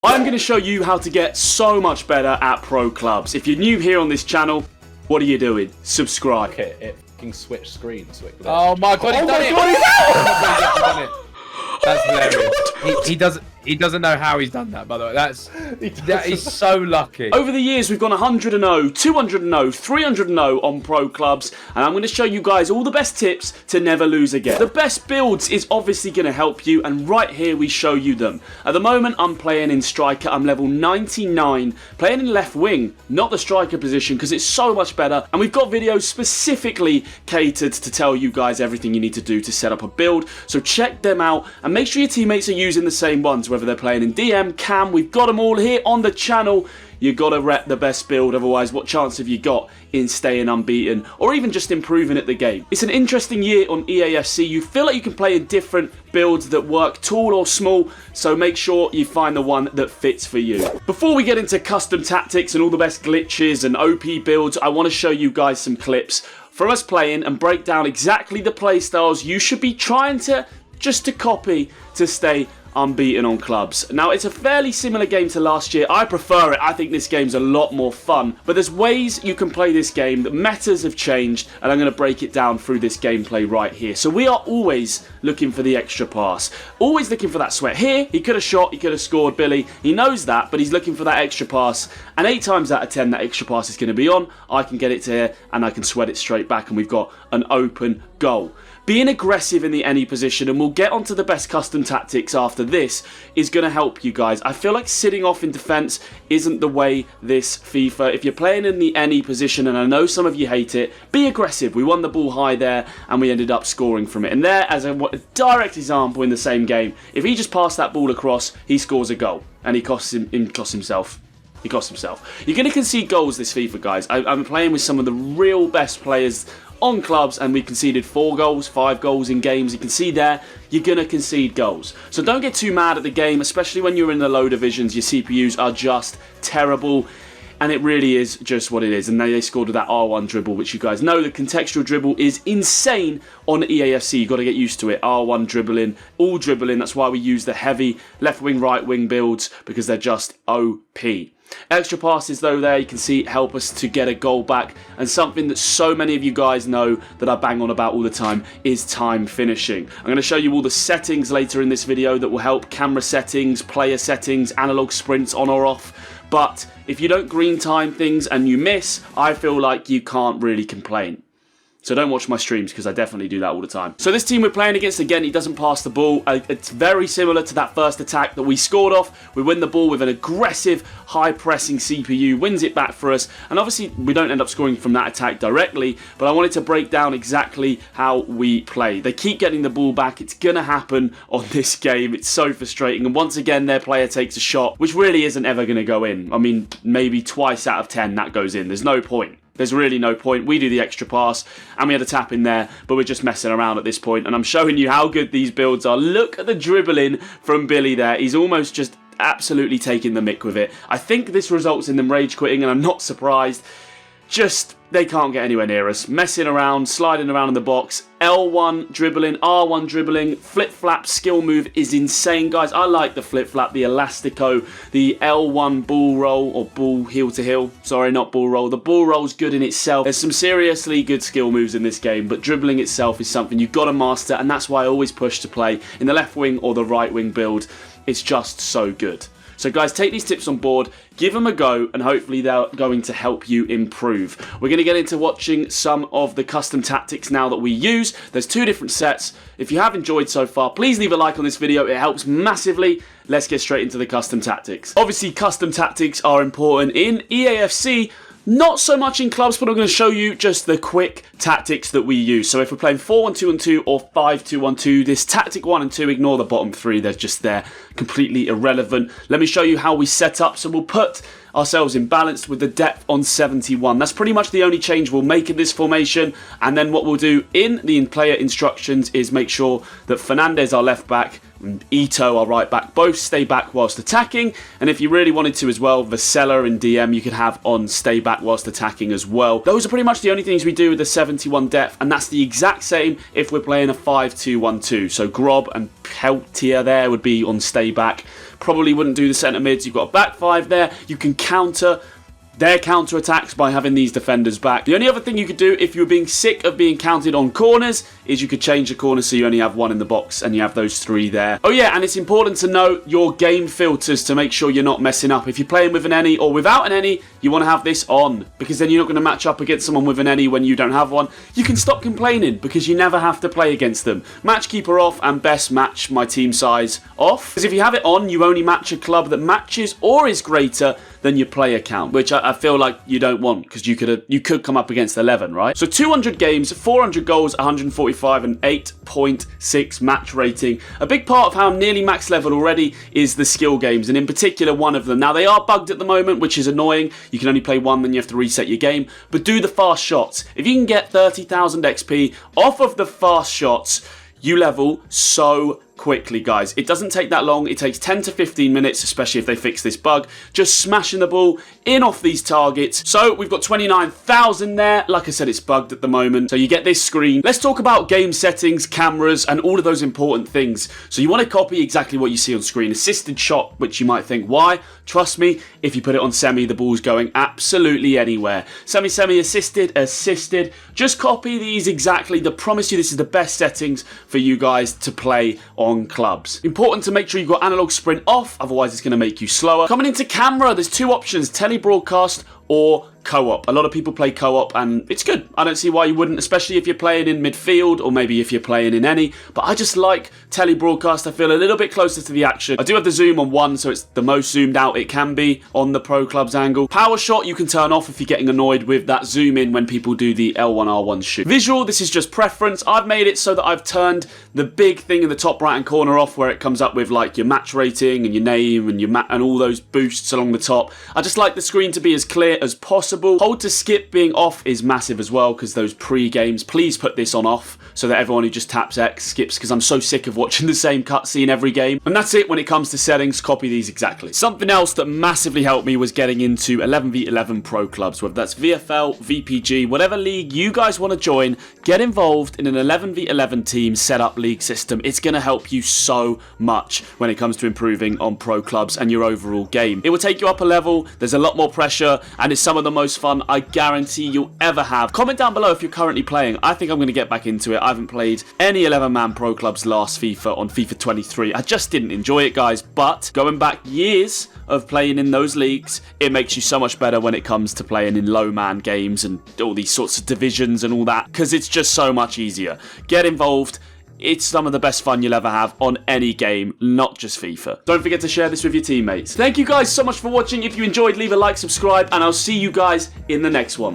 I'm going to show you how to get so much better at pro clubs. If you're new here on this channel, what are you doing? Subscribe. Okay, it fucking switched screens. Oh my god, he's done it! That's hilarious. He doesn't know how he's done that, by the way. That is so lucky. Over the years, we've gone 100 and 0, 200 and 0, 300 and 0 on pro clubs, and I'm going to show you guys all the best tips to never lose again. The best builds is obviously going to help you, and right here we show you them. At the moment, I'm playing in striker. I'm level 99, playing in left wing, not the striker position, because it's so much better, and we've got videos specifically catered to tell you guys everything you need to do to set up a build, so check them out, and make sure your teammates are using the same ones, whether they're playing in DM, Cam, we've got them all here on the channel. You gotta rep the best build, otherwise what chance have you got in staying unbeaten or even just improving at the game? It's an interesting year on eafc. You feel like you can play in different builds that work, tall or small, so make sure you find the one that fits for you. Before we get into custom tactics and all the best glitches and OP builds, I want to show you guys some clips from us playing and break down exactly the play styles you should be trying to copy to stay unbeaten on clubs. Now, it's a fairly similar game to last year. I prefer it. I think this game's a lot more fun, but there's ways you can play this game. The metas have changed, and I'm going to break it down through this gameplay right here. So we are always looking for the extra pass, always looking for that sweat. Here, he could have shot, he could have scored, Billy. He knows that, but he's looking for that extra pass, and 8 times out of 10, that extra pass is going to be on. I can get it to here, and I can sweat it straight back, and we've got an open goal. Being aggressive in the any position, and we'll get onto the best custom tactics after this, is going to help you guys. I feel like sitting off in defence isn't the way this FIFA. If you're playing in the any position, and I know some of you hate it, be aggressive. We won the ball high there, and we ended up scoring from it. And there, as a direct example in the same game, if he just passed that ball across, he scores a goal, and he costs himself. He cost himself. You're going to concede goals this FIFA, guys. I'm playing with some of the real best players on clubs, and we conceded 4 goals, 5 goals in games. You can see there, you're going to concede goals. So don't get too mad at the game, especially when you're in the low divisions. Your CPUs are just terrible, and it really is just what it is. And they scored with that R1 dribble, which you guys know, the contextual dribble is insane on eafc. You've got to get used to it. R1 dribbling, all dribbling. That's why we use the heavy left wing, right wing builds, because they're just OP. Extra passes though there, you can see, help us to get a goal back, and something that so many of you guys know that I bang on about all the time is time finishing. I'm going to show you all the settings later in this video that will help: camera settings, player settings, analog sprints on or off. But if you don't green time things and you miss, I feel like you can't really complain. So don't watch my streams, because I definitely do that all the time. So this team we're playing against, again, he doesn't pass the ball. It's very similar to that first attack that we scored off. We win the ball with an aggressive, high-pressing CPU, wins it back for us. And obviously, we don't end up scoring from that attack directly, but I wanted to break down exactly how we play. They keep getting the ball back. It's going to happen on this game. It's so frustrating. And once again, their player takes a shot, which really isn't ever going to go in. I mean, maybe twice out of 10 that goes in. There's no point. There's really no point. We do the extra pass, and we had a tap in there, but we're just messing around at this point, and I'm showing you how good these builds are. Look at the dribbling from Billy there. He's almost just absolutely taking the mick with it. I think this results in them rage quitting, and I'm not surprised. Just, they can't get anywhere near us. Messing around, sliding around in the box. L1 dribbling, R1 dribbling, flip-flap skill move is insane, guys. I like the flip-flap, the elastico, the L1 ball roll, or ball heel to heel. Sorry, not ball roll. The ball roll's good in itself. There's some seriously good skill moves in this game, but dribbling itself is something you've got to master, and that's why I always push to play in the left wing or the right wing build. It's just so good. So guys, take these tips on board, give them a go, and hopefully they're going to help you improve. We're going to get into watching some of the custom tactics now that we use. There's 2 different sets. If you have enjoyed so far, please leave a like on this video. It helps massively. Let's get straight into the custom tactics. Obviously, custom tactics are important in eafc. Not so much in clubs, but I'm going to show you just the quick tactics that we use. So if we're playing 4-1-2-1-2 or 5-2-1-2, this tactic 1 and 2, ignore the bottom 3. They're just there, completely irrelevant. Let me show you how we set up. So we'll put ourselves in balance with the depth on 71. That's pretty much the only change we'll make in this formation. And then what we'll do in the player instructions is make sure that Fernandez, our left back, and Ito, our right back, both stay back whilst attacking. And if you really wanted to as well, Vasella and DM you could have on stay back whilst attacking as well. Those are pretty much the only things we do with the 71 depth, and that's the exact same if we're playing a 5-2-1-2. So Grob and Peltier there would be on stay back. probably wouldn't do the centre mids. You've got a back five there. You can counter their counter-attacks by having these defenders back. The only other thing you could do if you were being sick of being counted on corners is you could change the corner so you only have one in the box and you have those 3 there. Oh yeah, and it's important to note your game filters to make sure you're not messing up. If you're playing with an any or without an any, you want to have this on because then you're not going to match up against someone with an any when you don't have one. You can stop complaining because you never have to play against them. Matchkeeper off and best match my team size off. Because if you have it on, you only match a club that matches or is greater than your player count, which I feel like you don't want because you could come up against 11, right? So 200 games, 400 goals, 145 and 8.6 match rating. A big part of how I'm nearly max level already is the skill games, and in particular one of them. Now they are bugged at the moment, which is annoying. You can only play one, then you have to reset your game. But do the fast shots. If you can get 30,000 XP off of the fast shots, you level so quickly, guys. It doesn't take that long. It takes 10 to 15 minutes, especially if they fix this bug. Just smashing the ball in off these targets. So we've got 29,000 there. Like I said, it's bugged at the moment. So you get this screen. Let's talk about game settings, cameras, and all of those important things. So you want to copy exactly what you see on screen. Assisted shot, which you might think, why? Trust me, if you put it on semi, the ball's going absolutely anywhere. Semi, assisted, assisted. Just copy these exactly. I promise you this is the best settings for you guys to play on clubs. Important to make sure you've got analog sprint off, otherwise it's going to make you slower. Coming into camera, there's 2 options, tele-broadcast or co-op. A lot of people play co-op and it's good. I don't see why you wouldn't, especially if you're playing in midfield or maybe if you're playing in any. But I just like tele-broadcast. I feel a little bit closer to the action. I do have the zoom on 1, so it's the most zoomed out it can be on the Pro Clubs angle. Power shot you can turn off if you're getting annoyed with that zoom in when people do the L1R1 shoot. Visual, this is just preference. I've made it so that I've turned the big thing in the top right hand corner off where it comes up with like your match rating and your name and your and all those boosts along the top. I just like the screen to be as clear as possible. Hold to skip being off is massive as well because those pre-games, please put this on off so that everyone who just taps X skips because I'm so sick of watching the same cutscene every game. And that's it when it comes to settings, copy these exactly. Something else that massively helped me was getting into 11v11 pro clubs, whether that's VFL, VPG, whatever league you guys want to join, get involved in an 11v11 team setup league system. It's going to help you so much when it comes to improving on pro clubs and your overall game. It will take you up a level, there's a lot more pressure, and it's some of the most fun I guarantee you'll ever have. Comment down below if you're currently playing. I think I'm going to get back into it. I haven't played any 11-man pro clubs last FIFA on FIFA 23. I just didn't enjoy it, guys, but going back years of playing in those leagues, it makes you so much better when it comes to playing in low-man games and all these sorts of divisions and all that, because it's just so much easier. Get involved. It's some of the best fun you'll ever have on any game, not just FIFA. Don't forget to share this with your teammates. Thank you guys so much for watching. If you enjoyed, leave a like, subscribe, and I'll see you guys in the next one.